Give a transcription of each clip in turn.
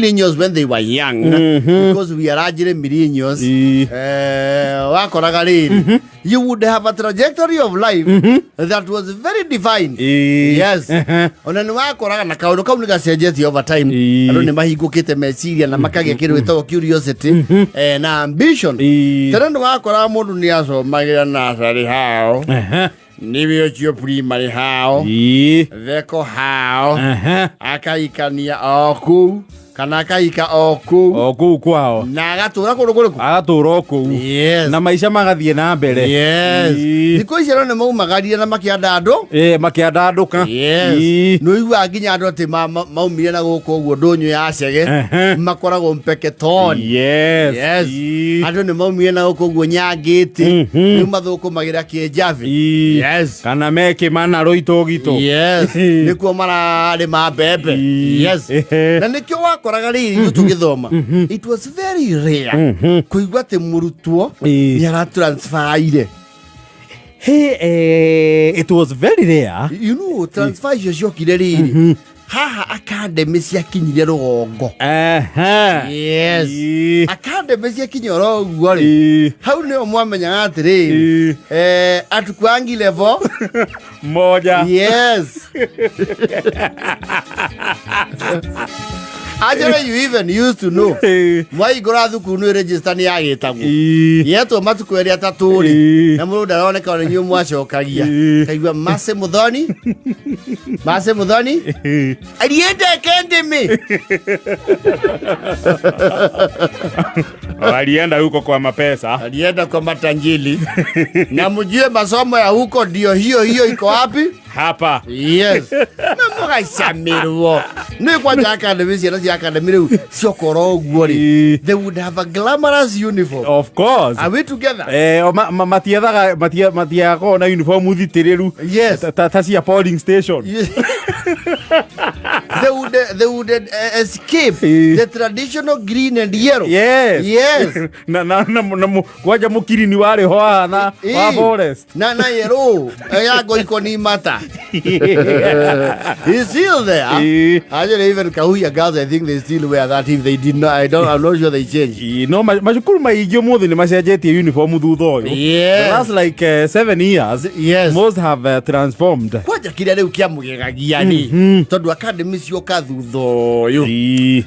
millennials when they were young, because we are largely millennials, you would have a trajectory of life that was very defined. Yes. Ona ni wakoraga na kaundu kau ni gacenjetie over time. Andu ni mahingukite meciria na makagia kindu gitagwo curiosity na ambition. Tena ni wakoraga mundu ni acomagira nursery hao. Nibio cio primary hao. Theko hao. Akaikania oku. Kana akaika oku kwao na agatura kundu kuriku agatura oku na maisha magathie na mbere thiko icio ne maumagaria na makianda andu makiandanduka no igua nginya andu ati maumire na guku uguo ndunyu ya cege makoragwo mpeketon andu ne maumire na guku uguo nyangiti ni mathukumagira kienjavi kana meke mana roito gito nikuo marari ma bebe na nikio it was very rare kuigua te murutwo ni ara transfer it was very rare, you know, transfer cio kireri haha academy cia kinyire rugongo academy cia kinyire rugongo ri hau ni mwamenya atiri atukwangi level moja Actually, you even used to know. Mwai gora thukuru ni register ni agitagwo. Yeto matuko eri ataturi. Na mundu ndaroneka ni nyu mwacokagia. Kaigua Mase Muthoni. Alienda academy. Alienda huko kwa mapesa. Alienda kwa matanjili. Na mjue masomo ya huko ndio hiyo iko wapi? Hapa. Yes. Mwa shamirwo. Ni kwa academy cia academy riu ciokoro guo ri. They would have a glamorous uniform. Of course. Are we together? Matiaga na uniform thitiriru. Yes. Tacia polling station. They would escape the traditional green and yellow. Yes. Na kwaja mukiri wale hoa na wa forest. Na yellow. Yago ikoni mata. He's still there. Actually, even Kahuya girls, I think they still wear that. If they did not, I'm not sure they changed. No, mashukuru maigio mothe ni macenjetie uniform thutha uyu. Yeah. That's like 7 years. Yes. Most have transformed. Kwaja kile riu kia mugegagia ni. Tondu academy cio thutha uyu.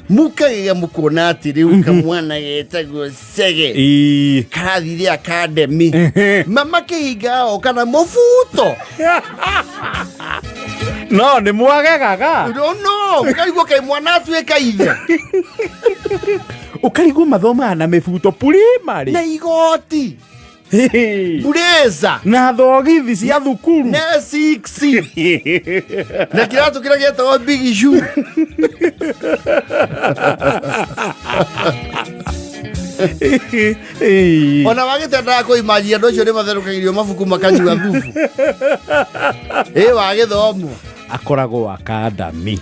Mukagega mukona ati riu kamwana yetagwo cege. Karathire academy. Mama kihiga o kana mufuto. No, ni mwagaga. No, ukaigua kai mwana atuika ithe. Ukaigua mathoma na mifuto primary. Na igoti. Bureza. Na thogithi cia thukuru. Na 6. Na kiratu kira getagwo big shoe. Ona wagitenda ko imagine andu acio ni matherukagirio mabuku makanyua thubu. Wagithomo akoragwo academy.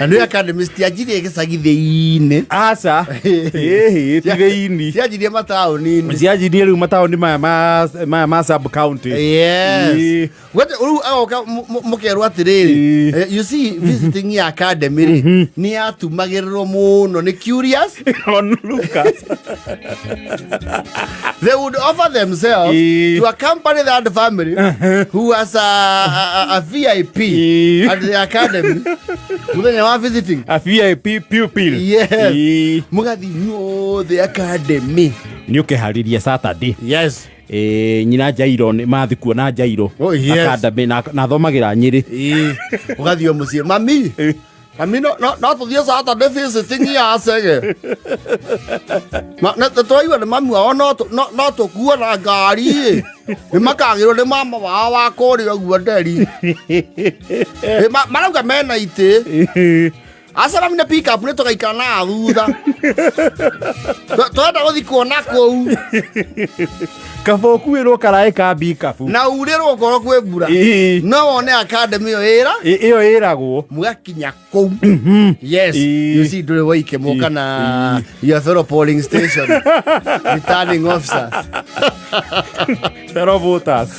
Anu academy stiajirie gicagithii-ini. Aca. Tiveini. Tiajirie mataoni-ini. Tiajirie riu mataoni ma sub county. Yes. What uru agoka mukerwa atiriri. You see, visiting your academy ni atumagirwo muno ni curious on Lucas. They would offer themselves to accompany that family who has a VIP at the academy. They are visiting a VIP pupil. Yes. Mugathi nyo the academy. Nyuke hariria Saturday. Yes. Nyina Jairo ni mathi kuona Jairo. Oh, yes. Academy na thomagira Nyeri. Mugathi mucie mami. Mami no tuthie Saturday visiting ya cege. Na twaigua ni mami wao no tukua na ngari. Ni makagirwo ni mama wao wa kuri oguo nderi. Marauga mena ite. Asara mina pick up ni tugaikara na thutha. Twenda guthi kuona kou. Kabo kuirwo karae kambi kabu. Na urero goro kwe mbura. No wone academy iyo iragwo. Mugakinya kou. Yes. You see ndure waike moka na your fellow polling station. Returning officers. Fellow voters.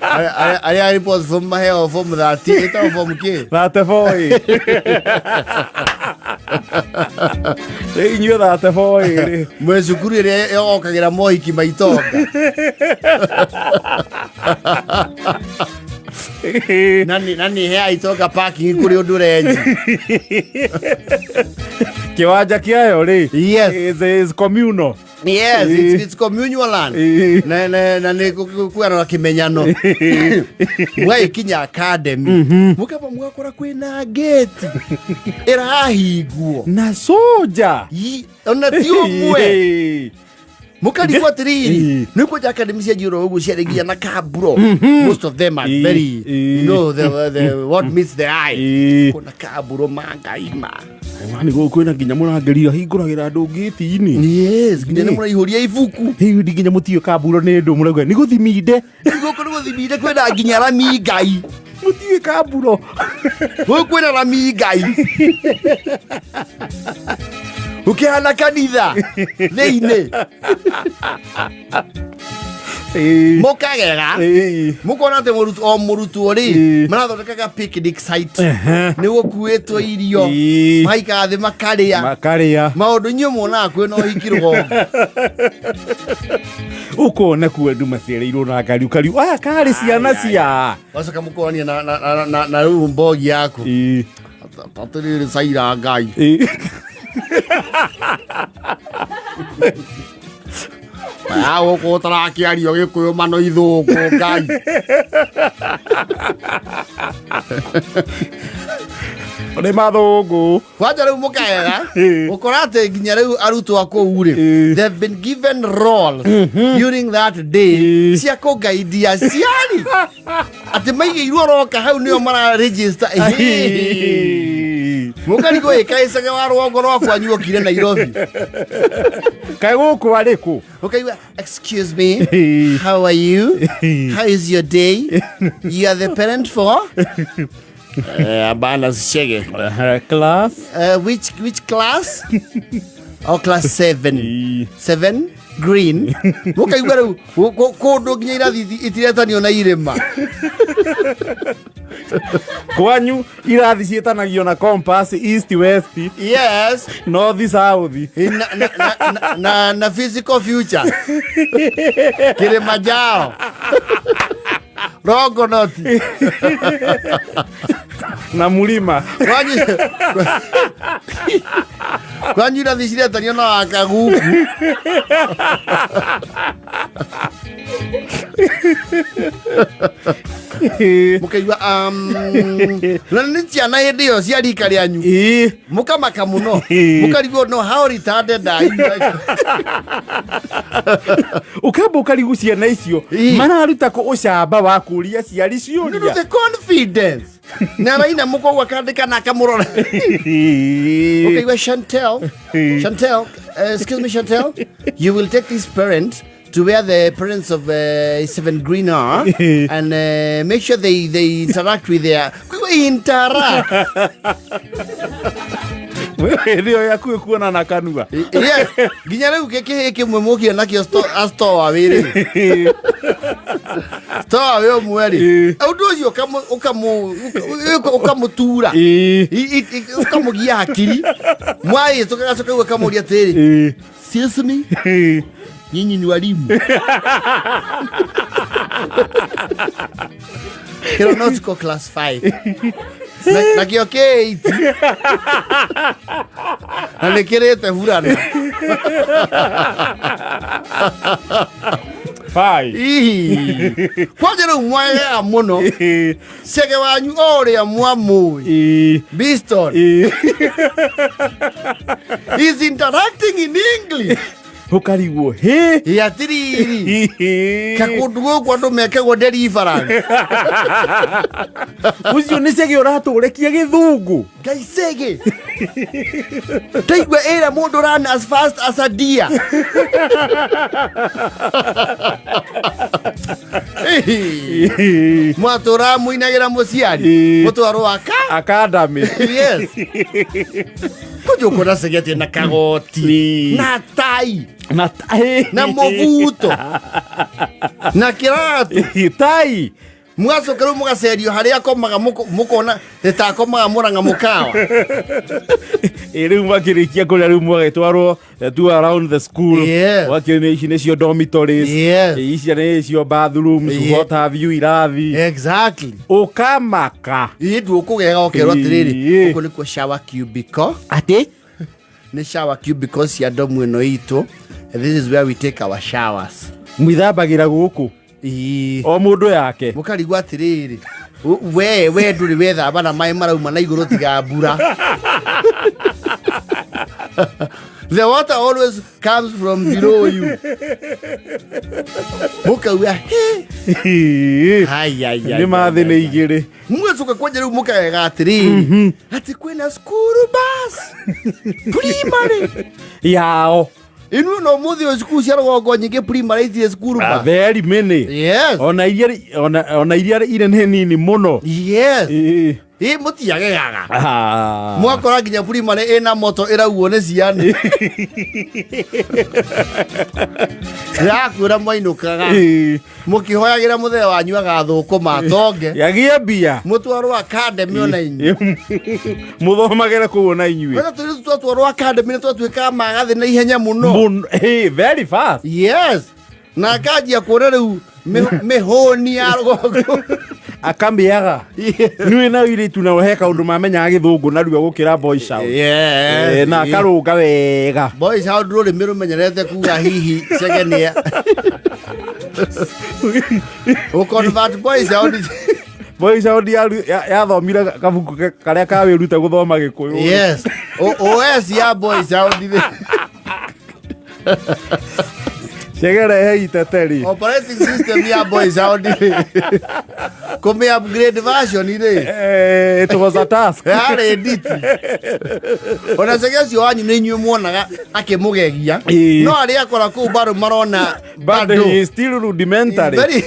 I report from my hair or from that theater from K. That boy. Inyuo that boy. Mwecukuru ire yokagira mohiki maitonga. Nani hea itoka parking kuri undurenji. Kiwanja kiayo ri. Yes. Is communal. Yes, it's communal land. Na ni kuana kimenyano. Mwa ikinya academy. Mukaba mwakora kwina gate. Irahiguo. Na soja. Ona tio mwe. Mukadi kwa triri. Nuko ja academy cia jiro ugu cia regia na kaburo. Most of them are very the what meets the eye. Kuna kaburo mangaima. Mani go kwina nginya murangeria hinguragira andu ngiti-ini. Yes, nginya muraihuria ibuku. Hiu nginya mutio kaburo ni ndu murauga ni guthiminde. Igoko ni guthiminde kwenda nginya rami ngai. Mutio kaburo. Wo kwenda rami ngai. Ukihana kanitha theine. Mokagera mukona te murutu ri marathondekaga picnic site nigo kuetwo irio maika thi makaria maundu nyu mona kwena hikirwo ukona ku andu macereirwo na kariu aya kari ciana cia wacoka mukonia na rumbogi yaku tatiriri saira ngai Awo ko tara kiario gikuyu mano ithungu ngai. Ore mathungu. Kwanja riu mukega. Ukorate nginya riu arutwo akouri. They've been given roles during that day. Cia kugaidia ciari. Ati maigirwo roka hau nio mara register. Mukari go ikaisage wa rwongo rwa kwanyu okire Nairobi. Kai guku ariku. Okay, excuse me. How are you? How is your day? You are the parent for? Abana shege. Class? Which class? Oh, class 7. 7? Green. Okay, ko do ngira itiretanio na irema. Kwanyu irathi cietanagio na compass east west. Yes. North south. Na physical future. Kilimanjaro. Rogonoti. Na mulima. Kwanyu irathi cietanio na akaguku. Mukaigua nani ciana hindi yo cia rika rianyu mukamaka muno mukarigwo no how retarded are you ukamba ukarigu ciana icio mararuta ko ucamba wa kuria ciari ciuria no the confidence na raina mukogwa kandika na kamurora okay Chantel excuse me Chantel you will take this parent to where the parents of 7 Green are and make sure they interact with their interact. Ndio yaku kuona na kanua. Yes, ginya riu keke mwemokia nakio store awiri. Store awe mweri. Audu ucio ukamutura. Ukamugia hakiri. Mwai tukacoka ukamuria tiri. Sesame. Nyinyi ni walimu. Aeronautical class 5. Na kioke 8. Na nekirete hurana. 5. Kwanja riu mwega muno. Sege wanyu oria mwamu. Biston. He's interacting in English. Ukarigwo he ya tiriri kakundu gukwa ndu mekegwo deliverance ucio ni sege uraturekia githungu ngai sege Taigua era mundu run as fast as a deer. Mwatura muinagira muciari mutwaro academy. Yes. Kujuko na segete na kagoti na tai na movuto na kiratu tai mwacoka riu mugacerio haria akomaga mukona itakomaga muranga mukawa riu makirikia kuria riu mwagetwarwo to around the school wakionio ici nicio dormitories ici nicio bathrooms what have you irathi exactly ukamaka indu ukugega okerwo atiriri uko nikuo shower cubicle ati ni shower cubicle cia domu ino itu. This is where we take our showers. Mwithambagira guku o mundu yake mukarigwa atiriri we nduri wethamba na mai marauma na iguru tiga mbura. The water always comes from below you. Mukauga ni mathi ni igiri mwecuka kwanja riu mukagega atiriri ati kwina school bus primary yao inu no muthi o school cia rogongo nyingi primary ithi school bus very many. Yes. Ona iria ire nini muno. Yes. Mutiagegaga mwakora nginya primary ina moto irauo ni ciana yakwira mwainũkaga mukihoyagira muthee wanyu agathũkũma atonge yagia mbia mutwarwo academy ona inyu muthomagere kũu na inyuĩ wena twatwarwo academy nĩ twatuĩkaga magathĩ na ihenya mũno very fast. Yes. Na akajia kuona rĩu mĩhũni ya rũgongo akamiaga niwe na ire tunahe kaundu mamenyaga githungu na ruo gukira boys out na karunga wega boys out nduri mirumenyerete kuga hihi segenia o convert boys out ya thomira kabuku karia kawiruta guthoma gikuyu. Yes. OS ya boys out Segera hei teteri operating system ya boys out come upgrade version ire it was a task ya edit ona segesio wanyu ni nyu muonaga akimugegia no ari akora ku baro marona but he is still rudimentary very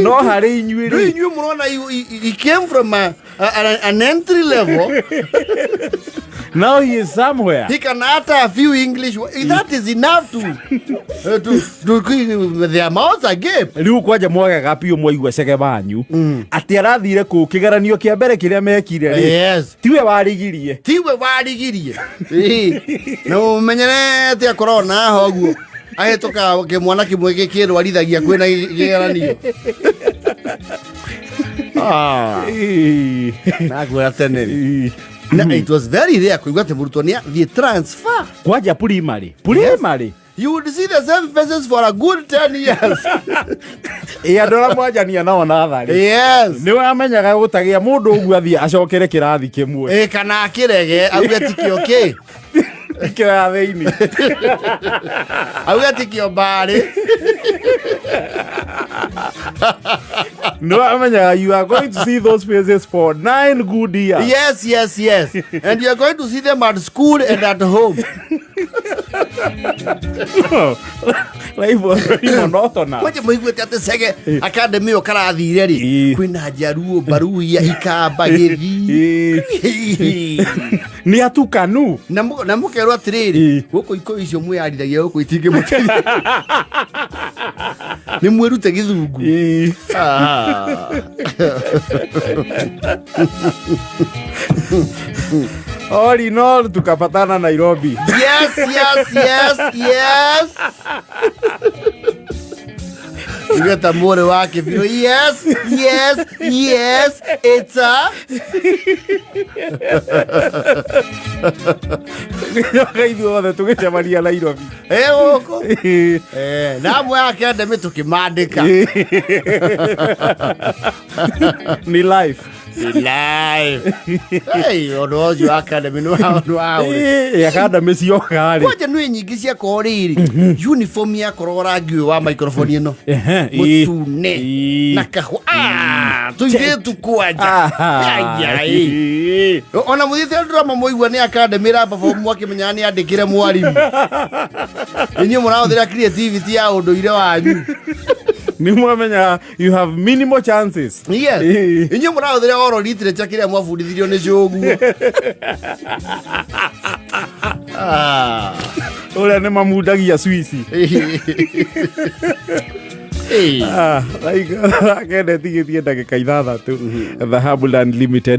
no hari inyuĩ murona he came from an entry level. Now he is somewhere. He can utter a few English. That is enough to their mouths agape. Riu kwaja mwagaga pio mwaigua cege banyu ati arathire ku kigeranio kia mbere kiria mekire ri. Yes. Tiwe warigirie no menyerete akorona hoguo ahetoka kimwana kimwe gikirwarithagia kwina kigeranio nagwira tene. It was very rare kuigua ati murutwo ni the transfer kwaja primary. You would see the same faces for a good 10 years. Andora mwajania nao na thari. Yes. Ni wamenyaga gutagia mundu ugu athie acokere kirathi kimwe kana akirege auga tikio ki kira theini auga tikio bari. No, you are going to see those faces for 9 good years. Yes. And you are going to see them at school and at home. Life was very monotonous. Waje muigwete ati sege academy o karathire ri kwina njaruo baruia ikamba githi ni atukanu na mukerwo atiriri guko iko icio mwiyarithagia guko itinge muti ni mwirute githungu. All in all tukapatana Nairobi. Yes. You get a more wake video. Yes. It's a Kaidu othe tugicemania Nairobi. Goko. Na mwe academy tukimandika. Ni life. Live. Hey, ono yo academy no wow. Academy cio kari. Kwaje nwe nyingi cia koriri. Uniform ya korora ngi wa microphone ino. Mutune. Na kahwa. Tuige tukwaja. Ai. Ona muthite drama moigua ni academy ra perform mwakimenya ni andikire mwarimu. Inyo muraothira creativity ya unduire wanyu. Ni mwamenya you have minimal chances. Yes. Inyo muraothira oral literature kiria mwafundithirio ni coguo. Ora ne mamundagia Swiss. Like, I can't think of the Kaidada to the Habuland Limited.